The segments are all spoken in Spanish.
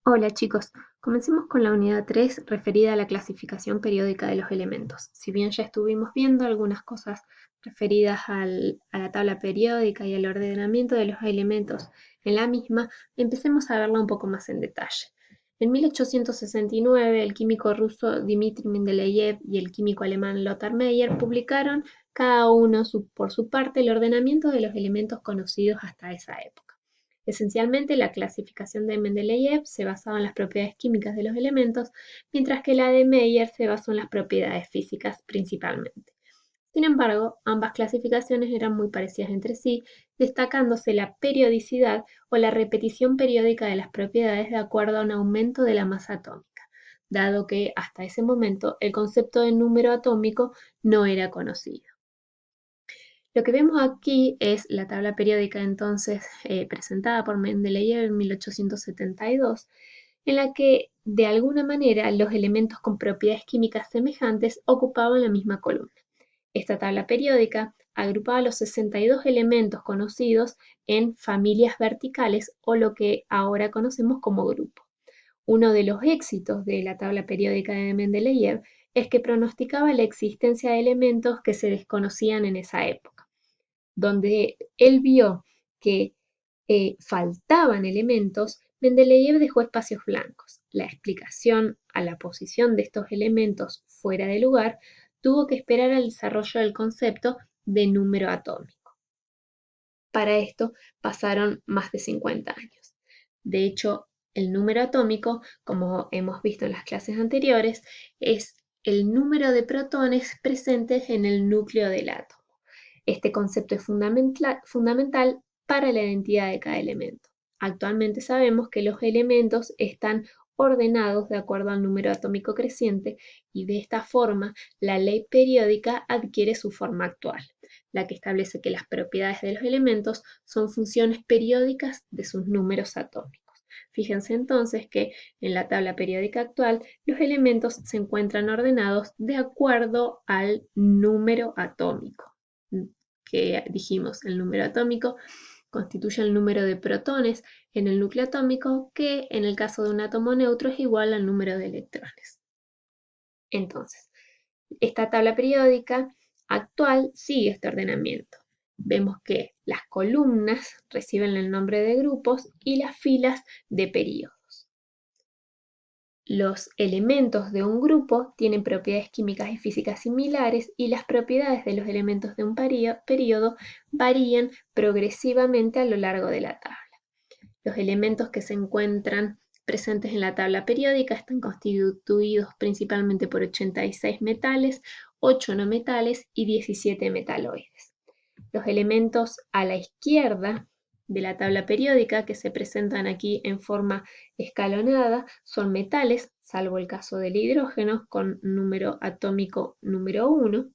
Hola chicos, comencemos con la unidad 3 referida a la clasificación periódica de los elementos. Si bien ya estuvimos viendo algunas cosas referidas a la tabla periódica y al ordenamiento de los elementos en la misma, empecemos a verla un poco más en detalle. En 1869, el químico ruso Dmitri Mendeleev y el químico alemán Lothar Meyer publicaron cada uno por su parte el ordenamiento de los elementos conocidos hasta esa época. Esencialmente, la clasificación de Mendeleev se basaba en las propiedades químicas de los elementos, mientras que la de Meyer se basó en las propiedades físicas principalmente. Sin embargo, ambas clasificaciones eran muy parecidas entre sí, destacándose la periodicidad o la repetición periódica de las propiedades de acuerdo a un aumento de la masa atómica, dado que hasta ese momento el concepto de número atómico no era conocido. Lo que vemos aquí es la tabla periódica entonces presentada por Mendeleev en 1872, en la que de alguna manera los elementos con propiedades químicas semejantes ocupaban la misma columna. Esta tabla periódica agrupaba los 62 elementos conocidos en familias verticales o lo que ahora conocemos como grupo. Uno de los éxitos de la tabla periódica de Mendeleev es que pronosticaba la existencia de elementos que se desconocían en esa época, donde él vio que faltaban elementos. Mendeleev dejó espacios blancos. La explicación a la posición de estos elementos fuera de lugar tuvo que esperar al desarrollo del concepto de número atómico. Para esto pasaron más de 50 años. De hecho, el número atómico, como hemos visto en las clases anteriores, es el número de protones presentes en el núcleo del átomo. Este concepto es fundamental para la identidad de cada elemento. Actualmente sabemos que los elementos están ordenados de acuerdo al número atómico creciente y de esta forma la ley periódica adquiere su forma actual, la que establece que las propiedades de los elementos son funciones periódicas de sus números atómicos. Fíjense entonces que en la tabla periódica actual los elementos se encuentran ordenados de acuerdo al número atómico que dijimos. El número atómico constituye el número de protones en el núcleo atómico, que en el caso de un átomo neutro es igual al número de electrones. Entonces, esta tabla periódica actual sigue este ordenamiento. Vemos que las columnas reciben el nombre de grupos y las filas de períodos. Los elementos de un grupo tienen propiedades químicas y físicas similares y las propiedades de los elementos de un período varían progresivamente a lo largo de la tabla. Los elementos que se encuentran presentes en la tabla periódica están constituidos principalmente por 86 metales, 8 no metales y 17 metaloides. Los elementos a la izquierda de la tabla periódica, que se presentan aquí en forma escalonada, son metales, salvo el caso del hidrógeno con número atómico número 1,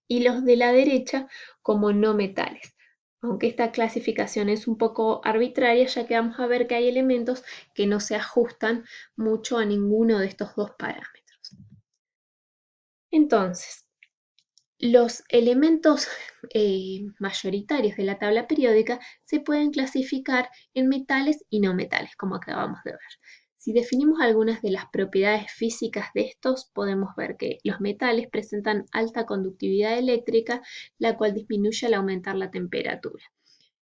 y los de la derecha como no metales. Aunque esta clasificación es un poco arbitraria, ya que vamos a ver que hay elementos que no se ajustan mucho a ninguno de estos dos parámetros. Entonces, los elementos mayoritarios de la tabla periódica se pueden clasificar en metales y no metales, como acabamos de ver. Si definimos algunas de las propiedades físicas de estos, podemos ver que los metales presentan alta conductividad eléctrica, la cual disminuye al aumentar la temperatura.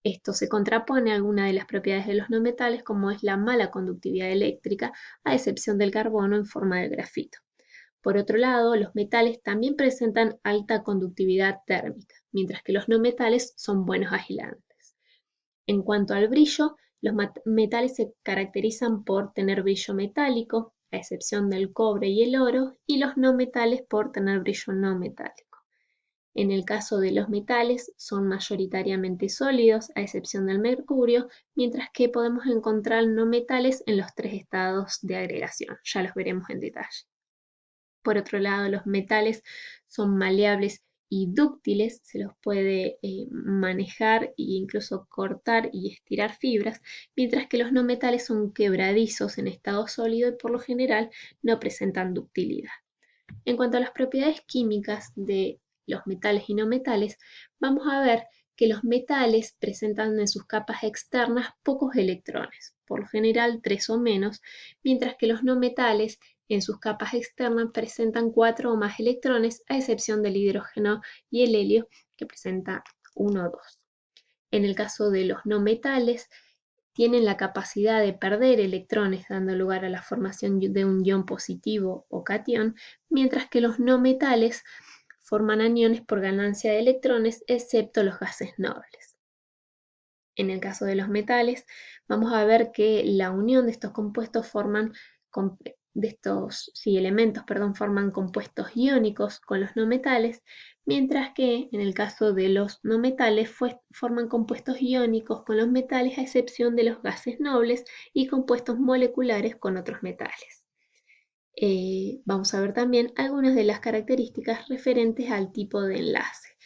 Esto se contrapone a algunas de las propiedades de los no metales, como es la mala conductividad eléctrica, a excepción del carbono en forma de grafito. Por otro lado, los metales también presentan alta conductividad térmica, mientras que los no metales son buenos aislantes. En cuanto al brillo, los metales se caracterizan por tener brillo metálico, a excepción del cobre y el oro, y los no metales por tener brillo no metálico. En el caso de los metales, son mayoritariamente sólidos, a excepción del mercurio, mientras que podemos encontrar no metales en los tres estados de agregación. Ya los veremos en detalle. Por otro lado, los metales son maleables y dúctiles, se los puede manejar e incluso cortar y estirar fibras, mientras que los no metales son quebradizos en estado sólido y por lo general no presentan ductilidad. En cuanto a las propiedades químicas de los metales y no metales, vamos a ver que los metales presentan en sus capas externas pocos electrones, por lo general 3 o menos, mientras que los no metales en sus capas externas presentan 4 o más electrones, a excepción del hidrógeno y el helio, que presenta 1 o 2. En el caso de los no metales, tienen la capacidad de perder electrones, dando lugar a la formación de un ion positivo o catión, mientras que los no metales forman aniones por ganancia de electrones, excepto los gases nobles. En el caso de los metales, vamos a ver que la unión de estos compuestos elementos forman compuestos iónicos con los no metales, mientras que en el caso de los no metales forman compuestos iónicos con los metales, a excepción de los gases nobles y compuestos moleculares con otros metales. Vamos a ver también algunas de las características referentes al tipo de enlace.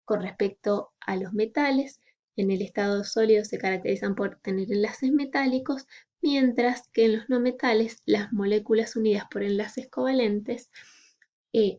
Con respecto a los metales, en el estado sólido se caracterizan por tener enlaces metálicos, mientras que en los no metales las moléculas unidas por enlaces covalentes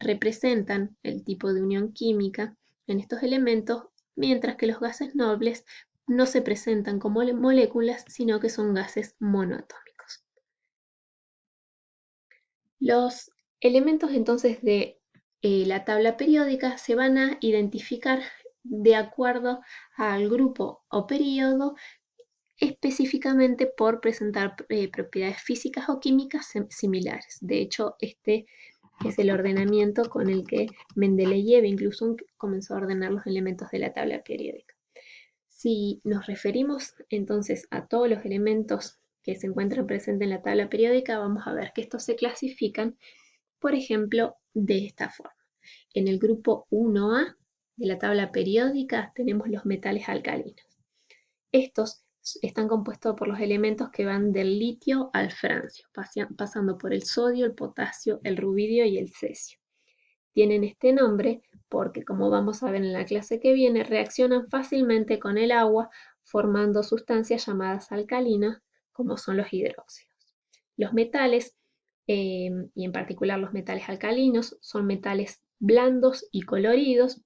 representan el tipo de unión química en estos elementos, mientras que los gases nobles no se presentan como moléculas, sino que son gases monoatómicos. Los elementos entonces de la tabla periódica se van a identificar de acuerdo al grupo o periodo, específicamente por presentar propiedades físicas o químicas similares. De hecho, este es el ordenamiento con el que Mendeleev incluso comenzó a ordenar los elementos de la tabla periódica. Si nos referimos entonces a todos los elementos que se encuentran presentes en la tabla periódica, vamos a ver que estos se clasifican, por ejemplo, de esta forma. En el grupo 1A de la tabla periódica tenemos los metales alcalinos. Estos están compuestos por los elementos que van del litio al francio, pasando por el sodio, el potasio, el rubidio y el cesio. Tienen este nombre porque, como vamos a ver en la clase que viene, reaccionan fácilmente con el agua, formando sustancias llamadas alcalinas, como son los hidróxidos. Los metales, y en particular los metales alcalinos, son metales blandos y coloridos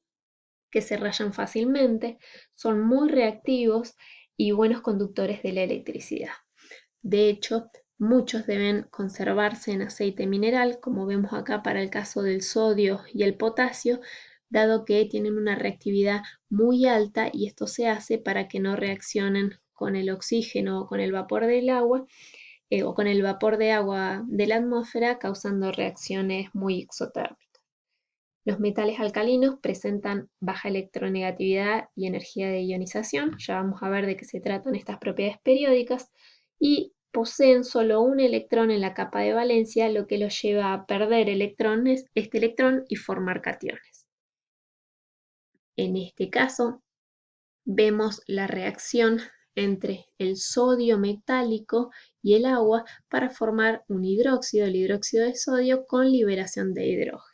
que se rayan fácilmente, son muy reactivos y buenos conductores de la electricidad. De hecho, muchos deben conservarse en aceite mineral, como vemos acá para el caso del sodio y el potasio, dado que tienen una reactividad muy alta, y esto se hace para que no reaccionen con el oxígeno o con el vapor del agua o con el vapor de agua de la atmósfera, causando reacciones muy exotérmicas. Los metales alcalinos presentan baja electronegatividad y energía de ionización, ya vamos a ver de qué se tratan estas propiedades periódicas, y poseen solo un electrón en la capa de valencia, lo que los lleva a perder este electrón y formar cationes. En este caso, vemos la reacción entre el sodio metálico y el agua para formar un hidróxido, el hidróxido de sodio, con liberación de hidrógeno.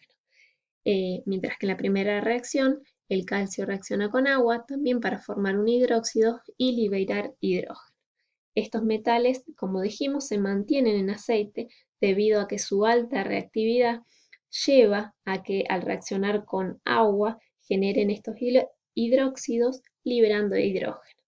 Mientras que en la primera reacción el calcio reacciona con agua también para formar un hidróxido y liberar hidrógeno. Estos metales, como dijimos, se mantienen en aceite debido a que su alta reactividad lleva a que al reaccionar con agua generen estos hidróxidos liberando hidrógeno.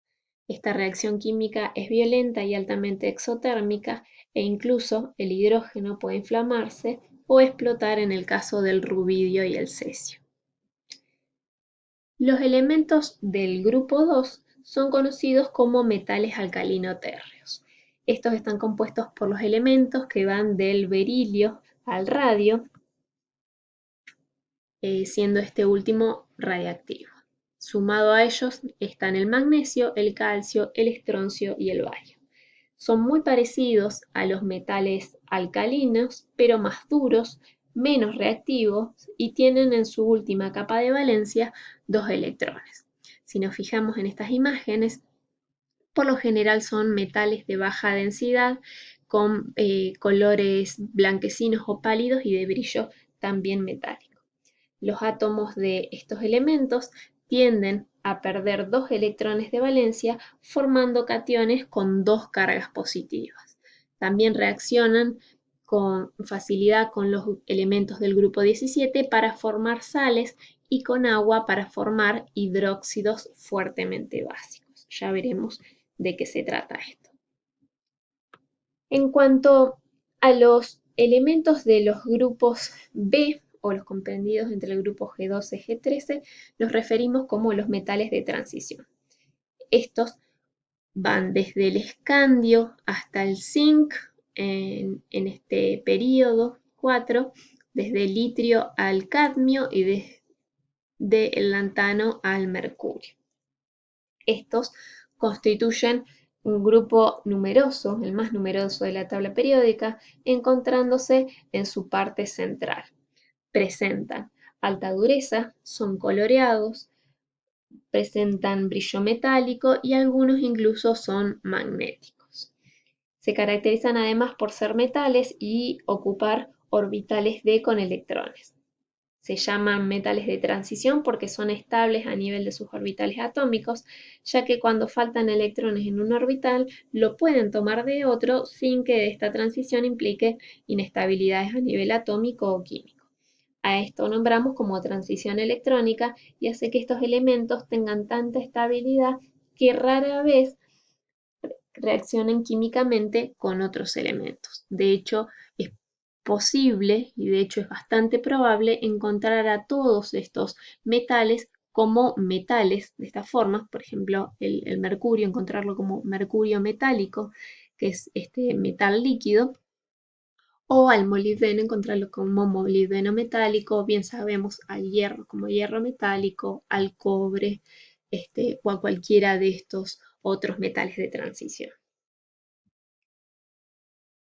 Esta reacción química es violenta y altamente exotérmica, e incluso el hidrógeno puede inflamarse o explotar en el caso del rubidio y el cesio. Los elementos del grupo 2 son conocidos como metales alcalino-térreos. Estos están compuestos por los elementos que van del berilio al radio, siendo este último radiactivo. Sumado a ellos están el magnesio, el calcio, el estroncio y el bario. Son muy parecidos a los metales alcalinos, pero más duros, menos reactivos, y tienen en su última capa de valencia 2 electrones. Si nos fijamos en estas imágenes, por lo general son metales de baja densidad, con colores blanquecinos o pálidos y de brillo también metálico. Los átomos de estos elementos tienden a perder 2 electrones de valencia, formando cationes con 2 cargas positivas. También reaccionan con facilidad con los elementos del grupo 17 para formar sales y con agua para formar hidróxidos fuertemente básicos. Ya veremos de qué se trata esto. En cuanto a los elementos de los grupos B o los comprendidos entre el grupo G12 y G13, los referimos como los metales de transición. Estos van desde el escandio hasta el zinc en este periodo 4, desde el litrio al cadmio y desde el lantano al mercurio. Estos constituyen un grupo numeroso, el más numeroso de la tabla periódica, encontrándose en su parte central. Presentan alta dureza, son coloreados, presentan brillo metálico y algunos incluso son magnéticos. Se caracterizan además por ser metales y ocupar orbitales d con electrones. Se llaman metales de transición porque son estables a nivel de sus orbitales atómicos, ya que cuando faltan electrones en un orbital lo pueden tomar de otro sin que esta transición implique inestabilidades a nivel atómico o químico. A esto nombramos como transición electrónica y hace que estos elementos tengan tanta estabilidad que rara vez reaccionen químicamente con otros elementos. De hecho, es posible y de hecho es bastante probable encontrar a todos estos metales como metales de esta forma, por ejemplo, el mercurio, encontrarlo como mercurio metálico, que es este metal líquido, o al molibdeno encontrarlo como molibdeno metálico, bien sabemos al hierro como hierro metálico, al cobre, o a cualquiera de estos otros metales de transición.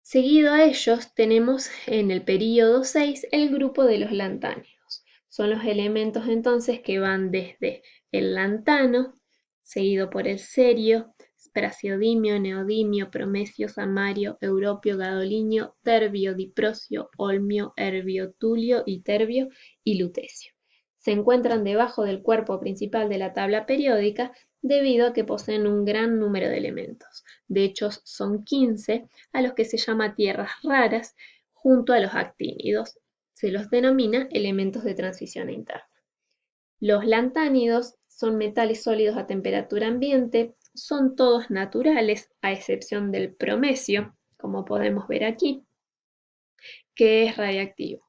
Seguido a ellos tenemos en el período 6 el grupo de los lantánidos. Son los elementos entonces que van desde el lantano, seguido por el cerio, praseodimio, neodimio, promecio, samario, europio, gadolinio, terbio, diprocio, olmio, herbio, tulio y terbio y lutecio. Se encuentran debajo del cuerpo principal de la tabla periódica debido a que poseen un gran número de elementos. De hecho, son 15 a los que se llama tierras raras junto a los actínidos. Se los denomina elementos de transición interna. Los lantánidos son metales sólidos a temperatura ambiente, son todos naturales, a excepción del promecio, como podemos ver aquí, que es radiactivo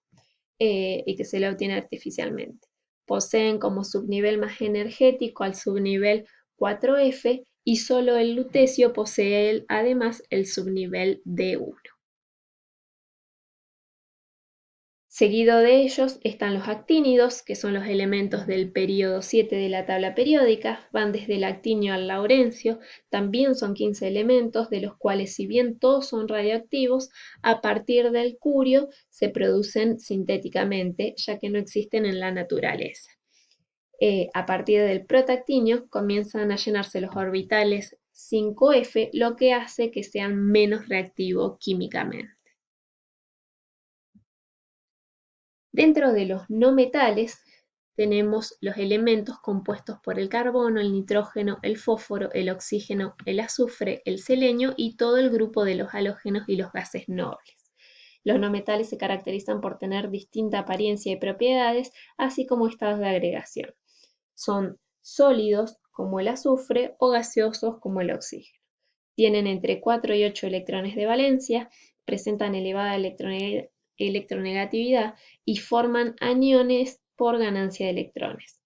y que se lo obtiene artificialmente. Poseen como subnivel más energético al subnivel 4F y solo el lutecio posee además el subnivel D1. Seguido de ellos están los actínidos, que son los elementos del período 7 de la tabla periódica, van desde el actinio al laurencio, también son 15 elementos, de los cuales si bien todos son radioactivos, a partir del curio se producen sintéticamente, ya que no existen en la naturaleza. A partir del protactinio comienzan a llenarse los orbitales 5F, lo que hace que sean menos reactivos químicamente. Dentro de los no metales tenemos los elementos compuestos por el carbono, el nitrógeno, el fósforo, el oxígeno, el azufre, el selenio y todo el grupo de los halógenos y los gases nobles. Los no metales se caracterizan por tener distinta apariencia y propiedades, así como estados de agregación. Son sólidos como el azufre o gaseosos como el oxígeno. Tienen entre 4 y 8 electrones de valencia, presentan elevada electronegatividad y forman aniones por ganancia de electrones.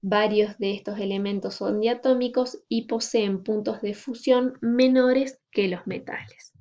Varios de estos elementos son diatómicos y poseen puntos de fusión menores que los metales.